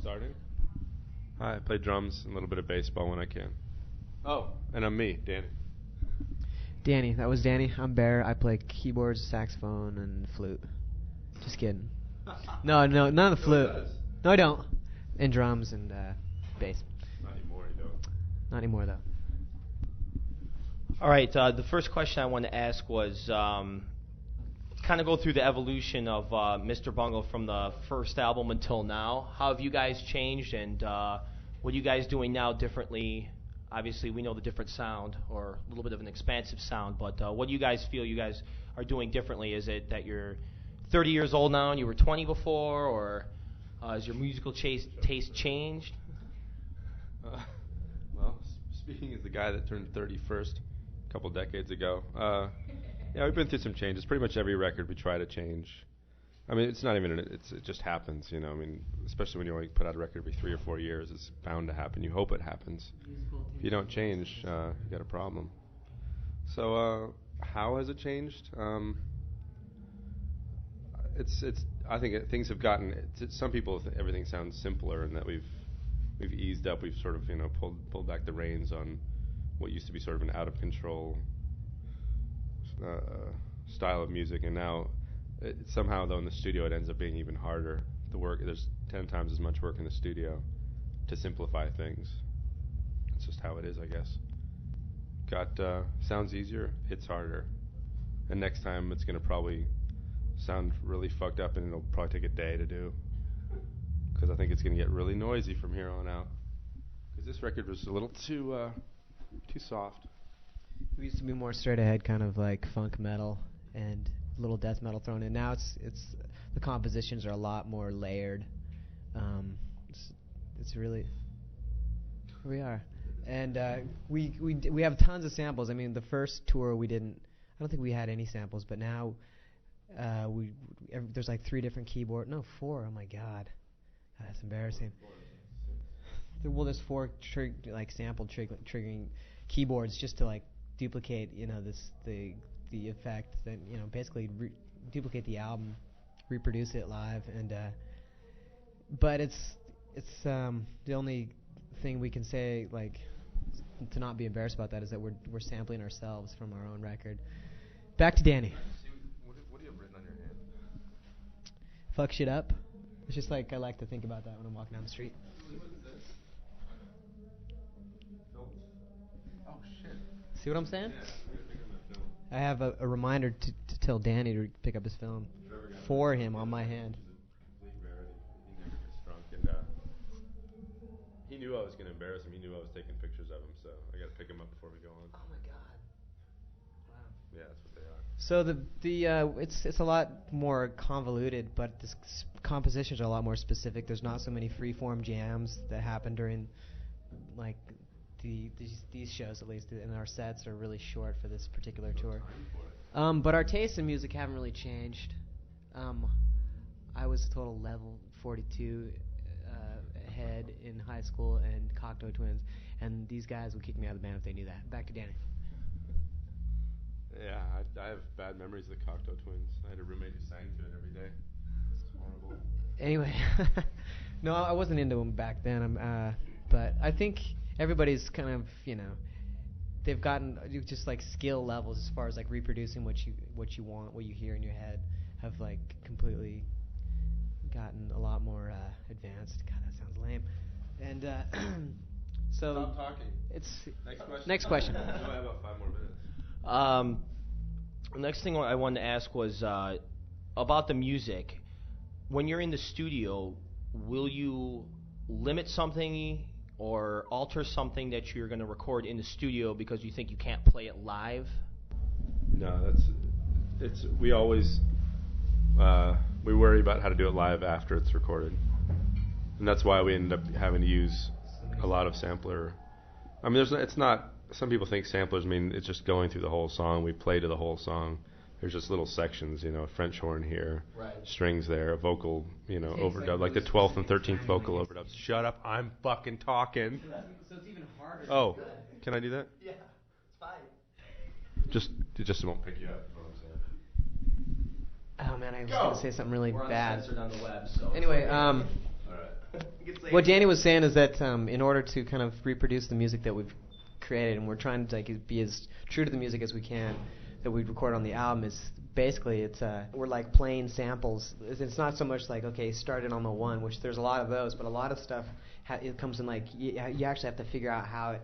starting? Hi, I play drums and a little bit of baseball when I can. Oh, and I'm me, Danny. Danny, that was Danny. I'm Bear. I play keyboards, saxophone, and flute. Just kidding. No, none of the flute. No, I don't. And drums and bass. Not anymore, you don't. Not anymore, though. All right, the first question I wanted to ask was kind of go through the evolution of Mr. Bungle from the first album until now. How have you guys changed, and what are you guys doing now differently? Obviously, we know the different sound, or a little bit of an expansive sound, but what do you guys feel you guys are doing differently? Is it that you're 30 years old now and you were 20 before, or has your musical taste changed? Well, speaking as the guy that turned 31st a couple decades ago, yeah, we've been through some changes. Pretty much every record we try to change. I mean, it's not even, it just happens, you know. I mean, especially when you only put out a record every 3 or 4 years, it's bound to happen. You hope it happens. If you don't change, you got a problem. So, how has it changed? I think things have gotten. Some people everything sounds simpler, and that we've eased up. We've sort of pulled back the reins on what used to be sort of an out of control style of music, and now somehow though in the studio it ends up being even harder. The work, there's 10 times as much work in the studio to simplify things. It's just how it is, I guess. Sounds easier, hits harder, and next time it's gonna probably sound really fucked up, and it'll probably take a day to do, because I think it's gonna get really noisy from here on out. Because this record was a little too soft. We used to be more straight ahead, kind of like funk metal and a little death metal thrown in. Now it's the compositions are a lot more layered. It's really here we are, and we have tons of samples. I mean, the first tour I don't think we had any samples, but now there's like 4. Oh my God, that's embarrassing. Well, there's 4 sample triggering keyboards just to like duplicate, the effect that, basically duplicate the album, reproduce it live, and but it's the only thing we can say like to not be embarrassed about that is that we're sampling ourselves from our own record. Back to Danny. What do you have written on your hand? Fuck shit up. It's just like I like to think about that when I'm walking down the street. Oh shit. See what I'm saying? Yeah, I'm gonna pick up my film. I have a reminder to tell Danny to pick up his film for him on my hand. He never gets drunk, and he knew I was gonna embarrass him. He knew I was taking pictures of him, so I gotta pick him up before we go on. Oh my God! Wow. Yeah, that's what they are. So it's a lot more convoluted, but the compositions are a lot more specific. There's not so many free-form jams that happen during like these shows, at least, and our sets are really short for this particular tour. But our tastes in music haven't really changed. I was total level 42 head in high school and Cocteau Twins, and these guys would kick me out of the band if they knew that. Back to Danny. Yeah, I have bad memories of the Cocteau Twins. I had a roommate who sang to it every day. It's horrible. Anyway, no, I wasn't into them back then. But I think everybody's kind of, they've gotten just like skill levels as far as like reproducing what you want, what you hear in your head, have like completely gotten a lot more advanced. God, that sounds lame. And so stop talking. It's next question. No, I have about 5 more minutes. The next thing I wanted to ask was about the music. When you're in the studio, will you limit something or alter something that you're going to record in the studio because you think you can't play it live? No, we always we worry about how to do it live after it's recorded, and that's why we end up having to use a lot of sampler. I mean, it's not. Some people think samplers mean it's just going through the whole song. We play to the whole song. There's just little sections, a French horn here, right, strings there, a vocal, overdub, like the 12th and 13th vocal overdubs. Shut up, I'm fucking talking. So it's even harder. Oh, can I do that? Yeah, it's fine. It just won't pick you up. Is what I'm saying. Oh man, I was gonna say something really We're bad. censored on the web, so anyway, all right. What Danny was saying is that in order to kind of reproduce the music that we've created, and we're trying to like be as true to the music as we can that we record on the album, is basically we're like playing samples. It's not so much like, okay, started on the one, which there's a lot of those, but a lot of stuff it comes in like you actually have to figure out how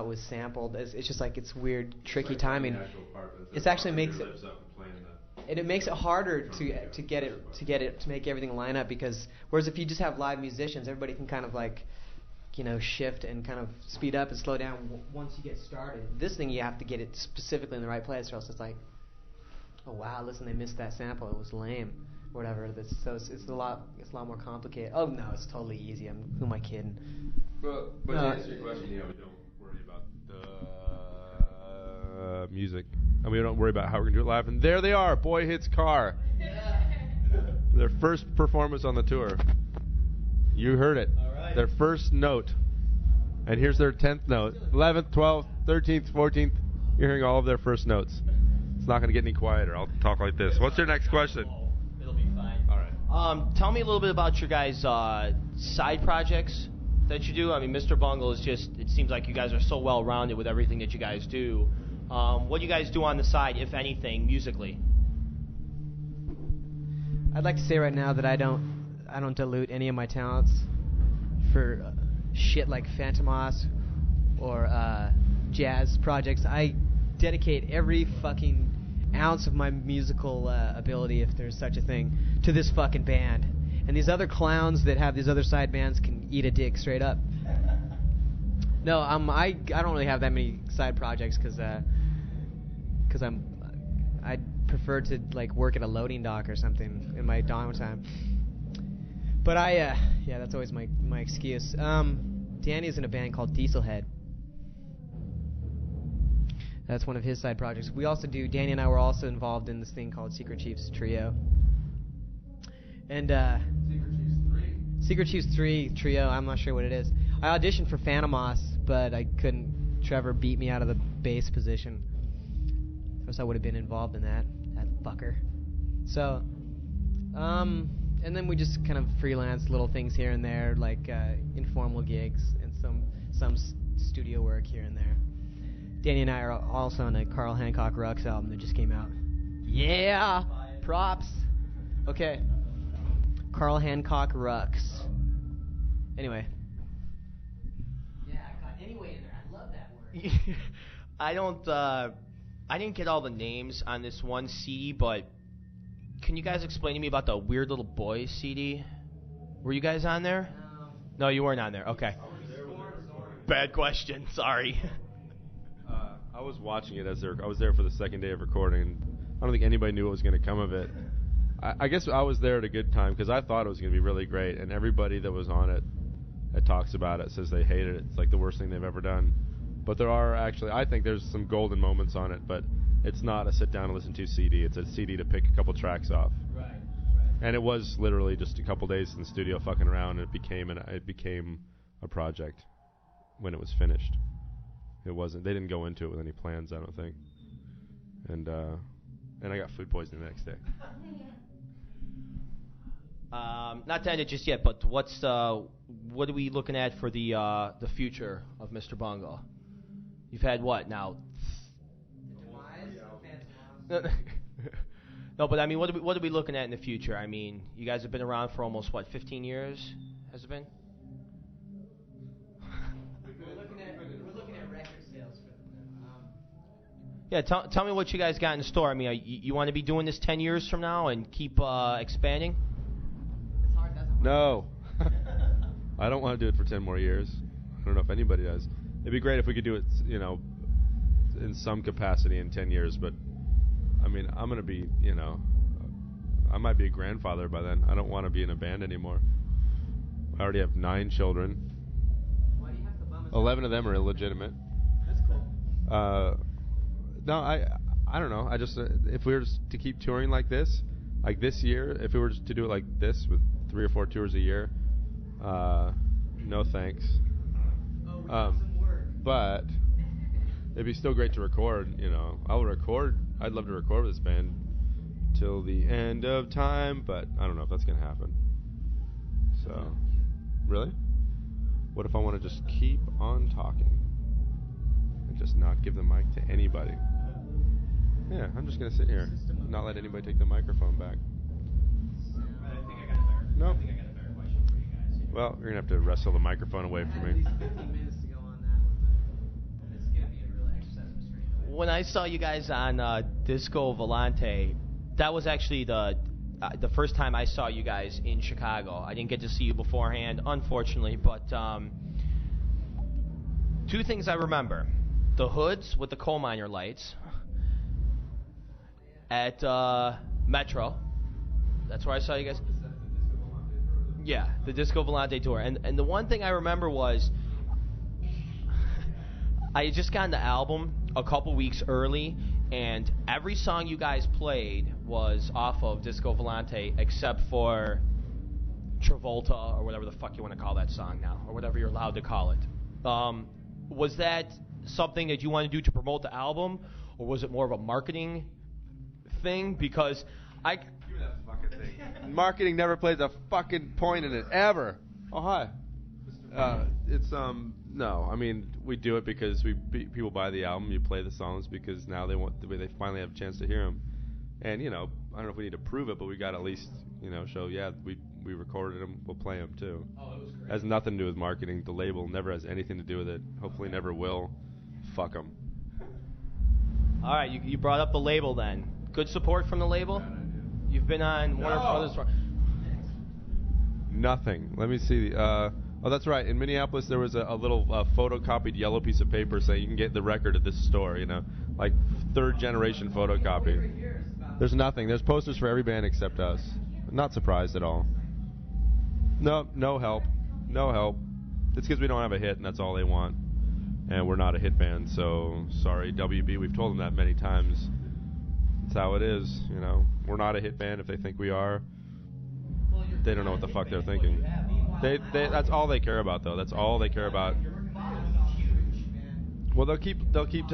it was sampled. It's just like it's weird, tricky timing. It actually makes it. And it makes it harder to get it to make everything line up, because whereas if you just have live musicians, everybody can kind of like, shift and kind of speed up and slow down once you get started. This thing you have to get it specifically in the right place, or else it's like, oh wow, listen, they missed that sample, it was lame, or whatever. So it's a lot more complicated. Oh no, it's totally easy. Who am I kidding? But to answer your question, we don't worry about the music. And we don't worry about how we're going to do it live. And there they are, Boy Hits Car. Their first performance on the tour. You heard it. All right. Their first note. And here's their 10th note. 11th, 12th, 13th, 14th. You're hearing all of their first notes. It's not going to get any quieter. I'll talk like this. What's your next question? It'll be fine. All right. Tell me a little bit about your guys' side projects that you do. I mean, Mr. Bungle is just, it seems like you guys are so well-rounded with everything that you guys do. What do you guys do on the side, if anything, musically? I'd like to say right now that I don't dilute any of my talents for shit like Phantomos or jazz projects. I dedicate every fucking ounce of my musical ability, if there's such a thing, to this fucking band. And these other clowns that have these other side bands can eat a dick straight up. No, I don't really have that many side projects because I prefer to like work at a loading dock or something in my downtime. But that's always my excuse. Danny's in a band called Dieselhead. That's one of his side projects. Danny and I were also involved in this thing called Secret Chiefs Trio. And Secret Chiefs 3 Trio, I'm not sure what it is. I auditioned for Phantomos, but I couldn't. Trevor beat me out of the bass position. Of course, I would have been involved in that fucker. So, and then we just kind of freelance little things here and there, like informal gigs and some studio work here and there. Danny and I are also on a Carl Hancock Rux album that just came out. Yeah! Props! Okay. Carl Hancock Rux. Anyway. Yeah, I got anyway in there. I love that word. I didn't get all the names on this one CD, but can you guys explain to me about the Weird Little Boys CD? Were you guys on there? No, you weren't on there. Okay. Bad question. Sorry. I was watching it I was there for the second day of recording, and I don't think anybody knew what was going to come of it. I guess I was there at a good time because I thought it was going to be really great, and everybody that was on it that talks about it says they hated it. It's like the worst thing they've ever done. But there are actually, I think there's some golden moments on it, but it's not a sit down and listen to CD. It's a CD to pick a couple tracks off. Right. And it was literally just a couple days in the studio fucking around, and it became a project when it was finished. It wasn't. They didn't go into it with any plans, I don't think. And I got food poisoning the next day. Not to end it just yet, but what are we looking at for the future of Mr. Bungle? You've had what now? No, but I mean, what are we looking at in the future? I mean, you guys have been around for almost 15 years? Has it been? We're looking at record sales for them. Yeah, tell me what you guys got in store. I mean, you want to be doing this 10 years from now and keep expanding? It's hard. That's hard. No. I don't want to do it for 10 more years. I don't know if anybody does. It'd be great if we could do it, in some capacity in 10 years, but I mean, I'm going to be, I might be a grandfather by then. I don't want to be in a band anymore. I already have 9 children. Why do you have to bum us 11 of them are illegitimate. That's cool. No, I don't know. I just if we were to keep touring like this year, if we were to do it like this with 3 or 4 tours a year, no thanks. Oh, we got some work. But it'd be still great to record. I'll record. I'd love to record with this band till the end of time, but I don't know if that's gonna happen. So, Really? What if I want to just keep on talking and just not give the mic to anybody? Yeah, I'm just going to sit here, not let anybody take the microphone back. Nope. Well, you're going to have to wrestle the microphone away from me. When I saw you guys on Disco Volante, that was actually the first time I saw you guys in Chicago. I didn't get to see you beforehand, unfortunately, but two things I remember. The hoods with the coal miner lights at Metro. That's where I saw you guys. Yeah, the Disco Volante tour. And the one thing I remember was I had just gotten the album a couple weeks early, and every song you guys played was off of Disco Volante except for Travolta, or whatever the fuck you want to call that song now, or whatever you're allowed to call it. Was that something that you wanted to do to promote the album, or was it more of a marketing thing? Because Give me that fucking thing. Marketing never plays a fucking point in it, ever. Oh, hi. It's no. I mean, we do it because people buy the album. You play the songs because now they finally have a chance to hear them. And I don't know if we need to prove it, but we got to at least show. Yeah, we recorded them. We'll play them too. Oh, it was great. Has nothing to do with marketing. The label never has anything to do with it. Hopefully, never will. Fuck them. All right, you brought up the label then. Good support from the label. You've been on Warner Brothers. Nothing. Let me see. Oh, that's right. In Minneapolis, there was a little photocopied yellow piece of paper saying you can get the record at this store, like third-generation photocopy. There's nothing. There's posters for every band except us. Not surprised at all. No help. No help. It's because we don't have a hit, and that's all they want. And we're not a hit band, so sorry, WB. We've told them that many times. That's how it is, We're not a hit band if they think we are. They don't know what the fuck they're thinking. That's all they care about, though. That's all they care about. Well, they'll keep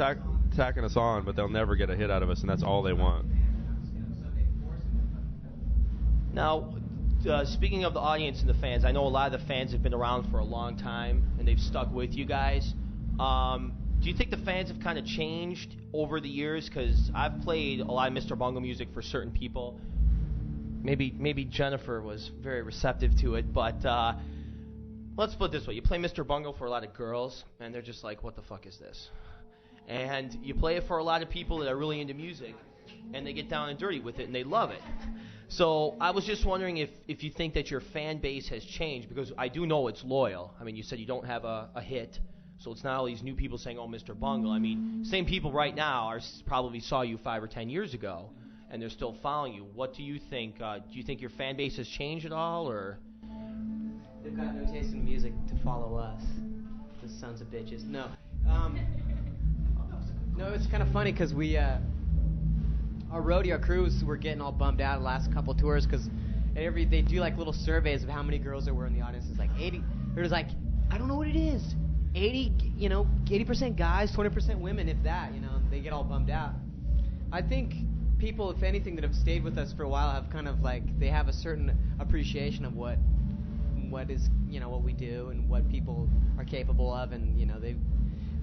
tacking us on, but they'll never get a hit out of us, and that's all they want. Now, speaking of the audience and the fans, I know a lot of the fans have been around for a long time, and they've stuck with you guys. Do you think the fans have kind of changed over the years? Because I've played a lot of Mr. Bungle music for certain people. Maybe Jennifer was very receptive to it, but let's put it this way. You play Mr. Bungle for a lot of girls, and they're just like, what the fuck is this? And you play it for a lot of people that are really into music, and they get down and dirty with it, and they love it. So I was just wondering if you think that your fan base has changed, because I do know it's loyal. I mean, you said you don't have a hit, so it's not all these new people saying, oh, Mr. Bungle. I mean, same people right now probably saw you 5 or 10 years ago, and they're still following you. What do you think? Do you think your fan base has changed at all, or? They've got no taste in music to follow us. The sons of bitches. No. No, it's kind of funny because our rodeo crews were getting all bummed out the last couple tours because they do like little surveys of how many girls there were in the audience. It's like 80. There's like, I don't know what it is. 80% guys, 20% women, if that. They get all bummed out. I think people, if anything, that have stayed with us for a while have kind of they have a certain appreciation of what is what we do and what people are capable of, and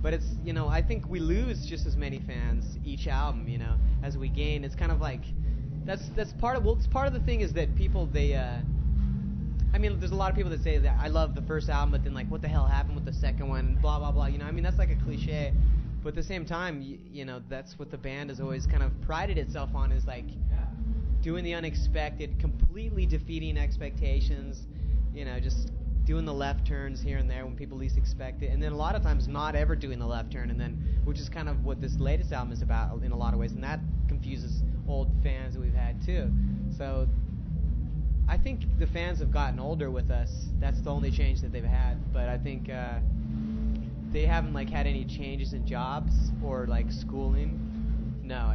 but it's I think we lose just as many fans each album as we gain. It's kind of like that's part of it's part of the thing is that people there's a lot of people that say that I love the first album, but then what the hell happened with the second one and blah blah blah. That's like a cliche. But at the same time, that's what the band has always kind of prided itself on, is doing the unexpected, completely defeating expectations, just doing the left turns here and there when people least expect it, and then a lot of times not ever doing the left turn, and then which is kind of what this latest album is about in a lot of ways, and that confuses old fans that we've had too. So I think the fans have gotten older with us. That's the only change that they've had, but I think they haven't had any changes in jobs or schooling. No,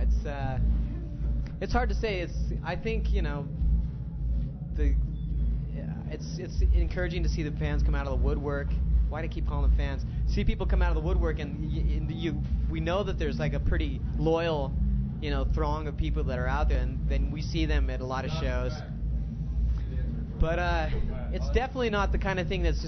it's hard to say. I think it's encouraging to see the fans come out of the woodwork. Why do I keep calling them fans? See people come out of the woodwork, and we know that there's a pretty loyal throng of people that are out there, and then we see them at a lot of shows. But it's definitely not the kind of thing that's